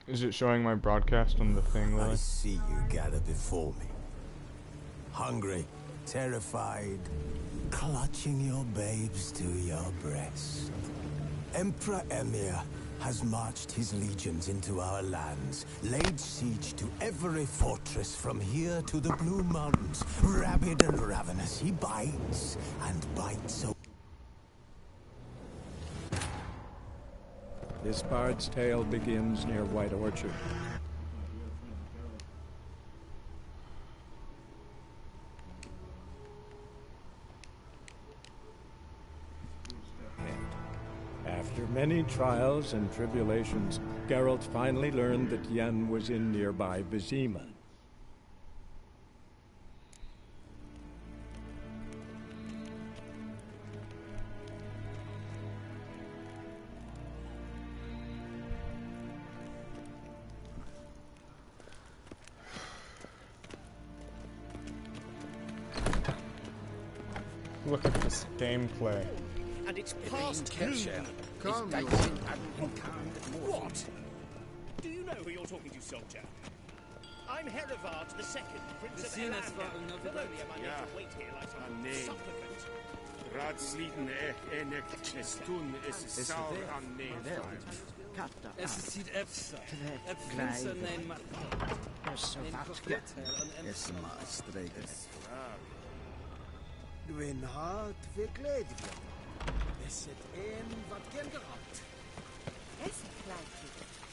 Is it showing my broadcast on the thing, I Lily? see you gather before me. Hungry, terrified, clutching your babes to your breast. Emperor Emir has marched his legions into our lands, laid siege to every fortress from here to the Blue Mountains. Rabid and ravenous, he bites and bites. This bard's tale begins near White Orchard. After many trials and tribulations, Geralt finally learned that Yen was in nearby Vizima. Look at this gameplay. And it's past Kershire. Come, What? Do you know who you're talking to, soldier? I'm Herivard II, Prince of Elander. Valonia, my native wait here like some supplicant. Raadsliden enek tun is saur an Es sieht Efsa. Efsa nein ma. Es maastreges. Gwyn hart verkleed. Is het een wat kinderhand? Es gleiche.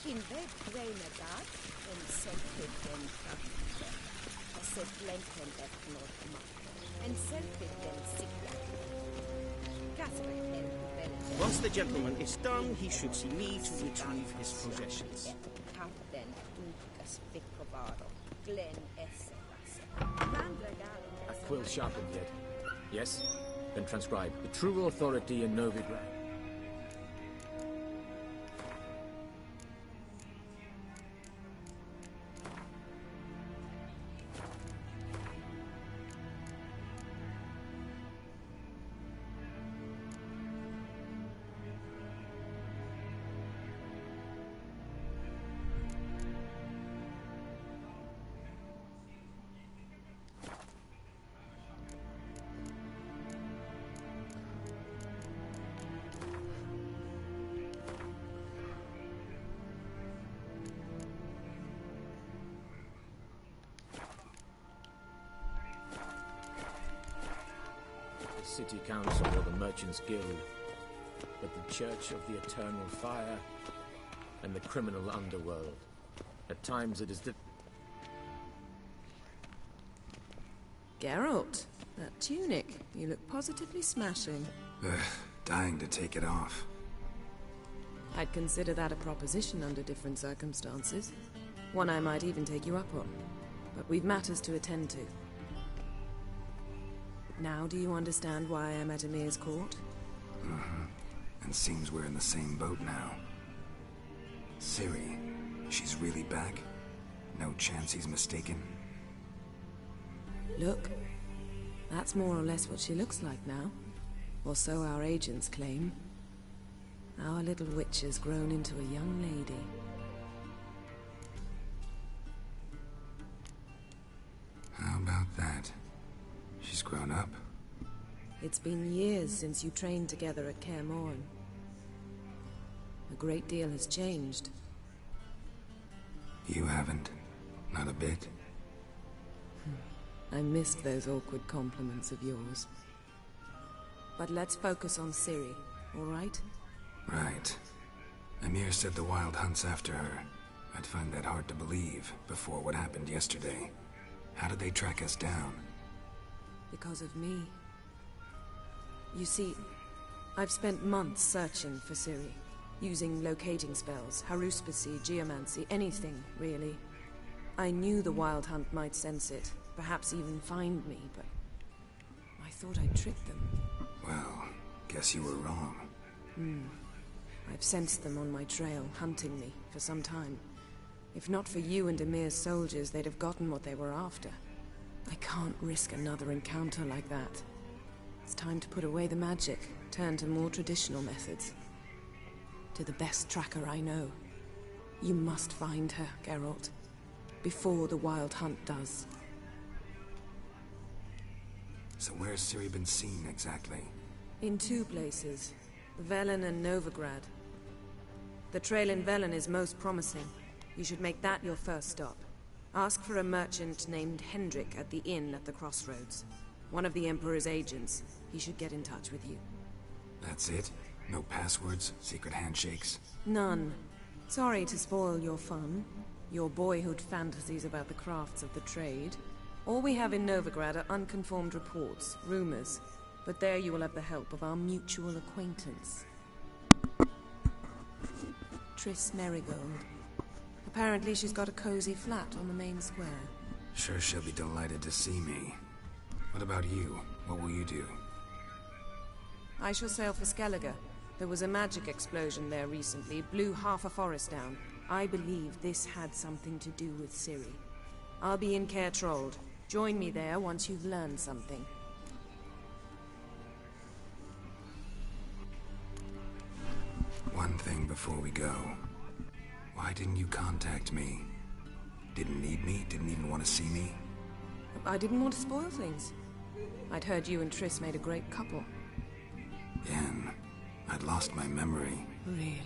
In wet kleine daad en selfit en kracht. Es het blenken et not mak. En selfit en sikla. Catherine en Bell. Once the gentleman is done, he should see me to retrieve his possessions. Captain Ducas Vicovaro. Glen Esseras. A quill sharpened yet. Yes? Then transcribe. The true authority in Novigrad. City Council or the Merchants Guild, but the Church of the Eternal Fire and the criminal underworld. At times it is Geralt, that tunic. You look positively smashing. Dying to take it off. I'd consider that a proposition under different circumstances. One I might even take you up on. But we've matters to attend to. Now do you understand why I'm at Emir's court? And seems we're in the same boat now. Ciri, she's really back? No chance he's mistaken? Look, that's more or less what she looks like now. Or so our agents claim. Our little witch has grown into a young lady. How about that? She's grown up. It's been years since you trained together at Kaer Morhen. A great deal has changed. You haven't. Not a bit. I missed those awkward compliments of yours. But let's focus on Ciri, all right? Right. Emir said the Wild Hunt's after her. I'd find that hard to believe before what happened yesterday. How did they track us down? Because of me. You see, I've spent months searching for Ciri, using locating spells, haruspicy, geomancy, anything, really. I knew the Wild Hunt might sense it, perhaps even find me, but I thought I'd tricked them. Well, guess you were wrong. I've sensed them on my trail, hunting me, for some time. If not for you and Emir's soldiers, they'd have gotten what they were after. I can't risk another encounter like that. It's time to put away the magic, turn to more traditional methods. To the best tracker I know. You must find her, Geralt. Before the Wild Hunt does. So where's Ciri been seen, exactly? In 2 places. Velen and Novigrad. The trail in Velen is most promising. You should make that your first stop. Ask for a merchant named Hendrik at the inn at the crossroads. One of the Emperor's agents. He should get in touch with you. That's it? No passwords? Secret handshakes? None. Sorry to spoil your fun. Your boyhood fantasies about the crafts of the trade. All we have in Novigrad are unconfirmed reports, rumors. But there you will have the help of our mutual acquaintance. Triss Merigold. Apparently she's got a cozy flat on the main square. Sure she'll be delighted to see me. What about you? What will you do? I shall sail for Skellige. There was a magic explosion there recently, blew half a forest down. I believe this had something to do with Ciri. I'll be in Caer Trolde. Join me there once you've learned something. One thing before we go. Why didn't you contact me? Didn't need me? Didn't even want to see me? I didn't want to spoil things. I'd heard you and Triss made a great couple. Yen, I'd lost my memory. Really?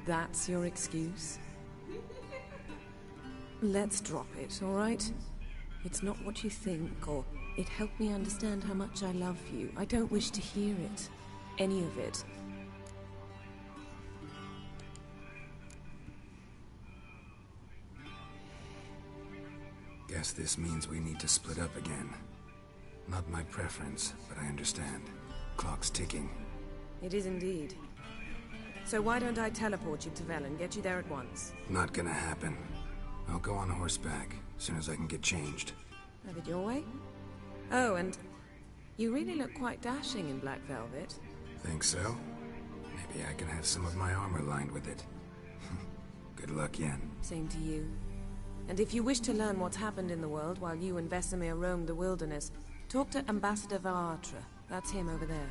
That's your excuse? Let's drop it, all right? It's not what you think, or it helped me understand how much I love you. I don't wish to hear it. Any of it. Guess this means we need to split up again. Not my preference, but I understand. Clock's ticking. It is indeed. So why don't I teleport you to Velen, get you there at once? Not gonna happen. I'll go on horseback, as soon as I can get changed. Have it your way? Oh, and you really look quite dashing in black velvet. Think so? Maybe I can have some of my armor lined with it. Good luck, Yen. Same to you. And if you wish to learn what's happened in the world while you and Vesemir roamed the wilderness, talk to Ambassador Varatra. That's him over there.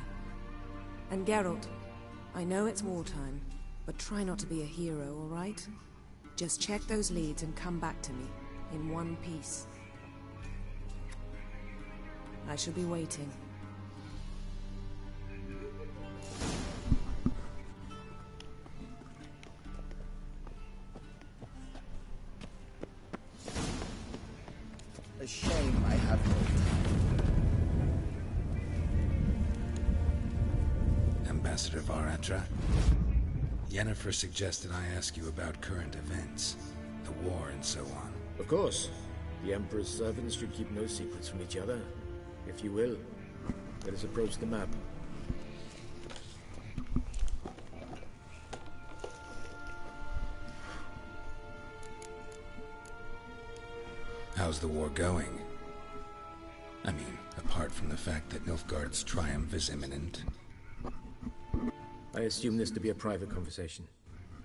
And Geralt, I know it's wartime, but try not to be a hero, all right? Just check those leads and come back to me, in one piece. I shall be waiting. A shame I have no time. Ambassador Varatra? Yennefer suggested I ask you about current events, the war and so on. Of course. The Emperor's servants should keep no secrets from each other. If you will, let us approach the map. How's the war going? I mean, apart from the fact that Nilfgaard's triumph is imminent. I assume this to be a private conversation.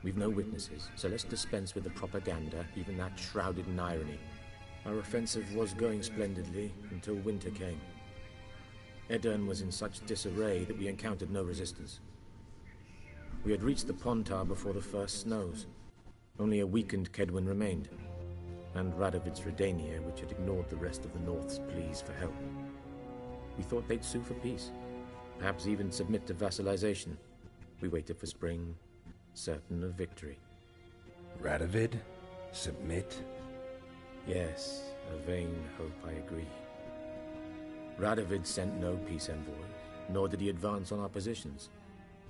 We've no witnesses, so let's dispense with the propaganda, even that shrouded in irony. Our offensive was going splendidly until winter came. Aedirn was in such disarray that we encountered no resistance. We had reached the Pontar before the first snows. Only a weakened Kaedwen remained, and Radovid's Redania, which had ignored the rest of the North's pleas for help. We thought they'd sue for peace, perhaps even submit to vassalization. We waited for spring, certain of victory. Radovid? Submit? Yes, a vain hope, I agree. Radovid sent no peace envoys, nor did he advance on our positions.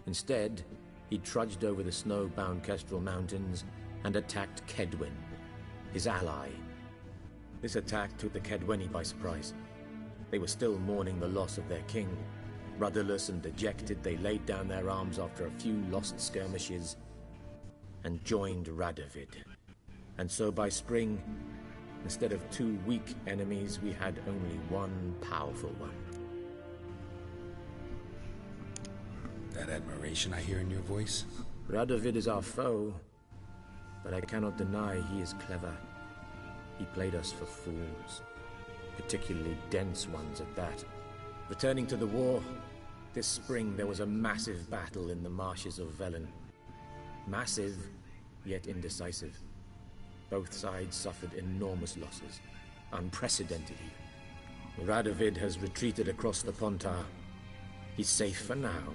Instead, he trudged over the snow-bound Kestrel Mountains and attacked Kaedwen, his ally. This attack took the Kaedweni by surprise. They were still mourning the loss of their king. Rudderless and dejected, they laid down their arms after a few lost skirmishes and joined Radovid. And so by spring, instead of two weak enemies, we had only one powerful one. That admiration I hear in your voice? Radovid is our foe, but I cannot deny he is clever. He played us for fools, particularly dense ones at that. Returning to the war, this spring there was a massive battle in the marshes of Velen. Massive, yet indecisive. Both sides suffered enormous losses, unprecedented even. Radovid has retreated across the Pontar. He's safe for now,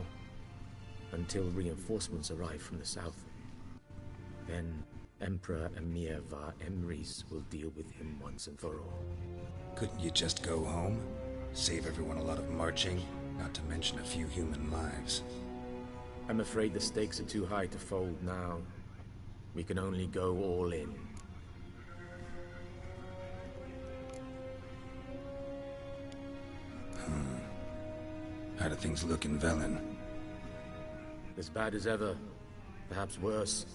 until reinforcements arrive from the south. Then Emperor Emir var Emrys will deal with him once and for all. Couldn't you just go home? Save everyone a lot of marching, not to mention a few human lives. I'm afraid the stakes are too high to fold now. We can only go all in. How do things look in Velen? As bad as ever, perhaps worse.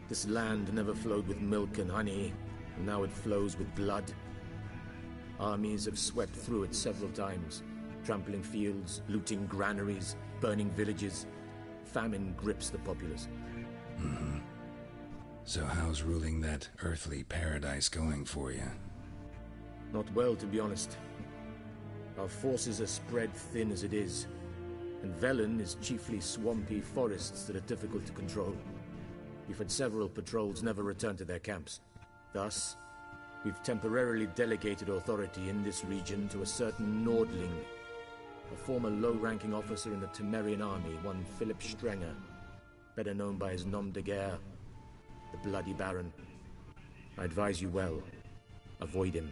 This land never flowed with milk and honey, and now it flows with blood. Armies have swept through it several times, trampling fields, looting granaries, burning villages. Famine grips the populace. So how's ruling that earthly paradise going for you? Not well, to be honest. Our forces are spread thin as it is, and Velen is chiefly swampy forests that are difficult to control. We've had several patrols never return to their camps. Thus, we've temporarily delegated authority in this region to a certain Nordling, a former low-ranking officer in the Temerian army, one Philip Strenger, better known by his nom de guerre, the Bloody Baron. I advise you well. Avoid him.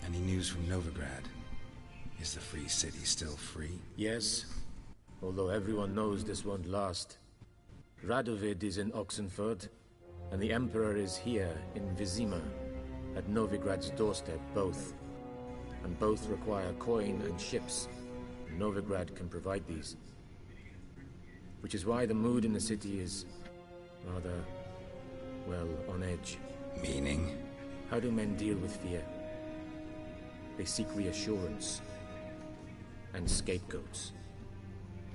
Any news from Novigrad? Is the Free City still free? Yes, although everyone knows this won't last. Radovid is in Oxenfurt, and the Emperor is here in Vizima, at Novigrad's doorstep, both. And both require coin and ships. Novigrad can provide these. Which is why the mood in the city is rather, well, on edge. Meaning? How do men deal with fear? They seek reassurance and scapegoats.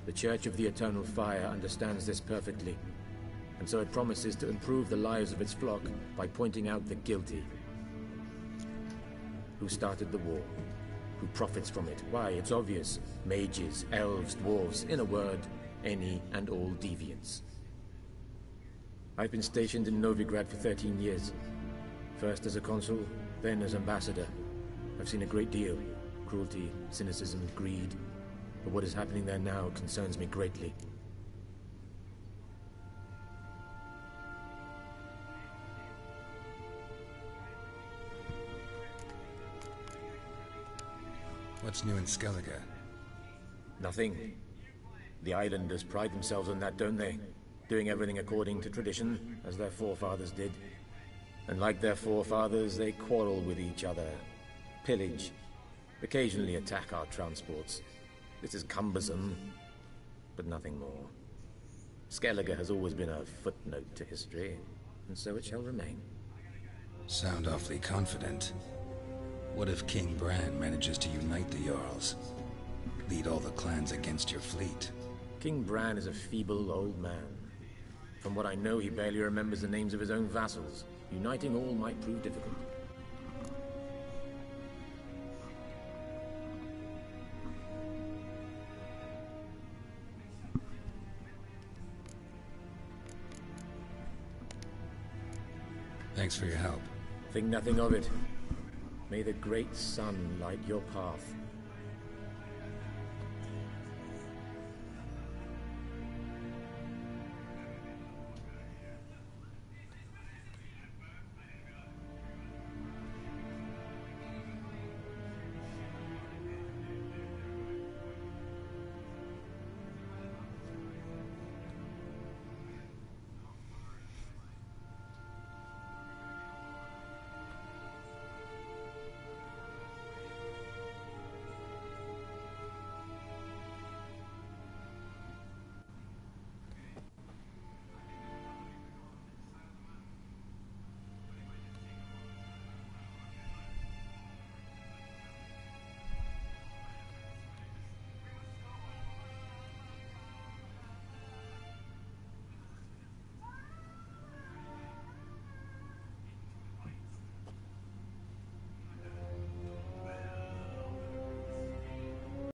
The Church of the Eternal Fire understands this perfectly, and so it promises to improve the lives of its flock by pointing out the guilty. Who started the war? Who profits from it? Why, it's obvious. Mages, elves, dwarves, in a word, any and all deviants. I've been stationed in Novigrad for 13 years. First as a consul, then as ambassador. I've seen a great deal. Cruelty, cynicism, greed. But what is happening there now concerns me greatly. What's new in Skellige? Nothing. The islanders pride themselves on that, don't they? Doing everything according to tradition, as their forefathers did. And like their forefathers, they quarrel with each other, pillage, occasionally attack our transports. This is cumbersome, but nothing more. Skellige has always been a footnote to history, and so it shall remain. Sound awfully confident. What if King Bran manages to unite the Jarls? Lead all the clans against your fleet? King Bran is a feeble old man. From what I know, he barely remembers the names of his own vassals. Uniting all might prove difficult. Thanks for your help. Think nothing of it. May the great sun light your path.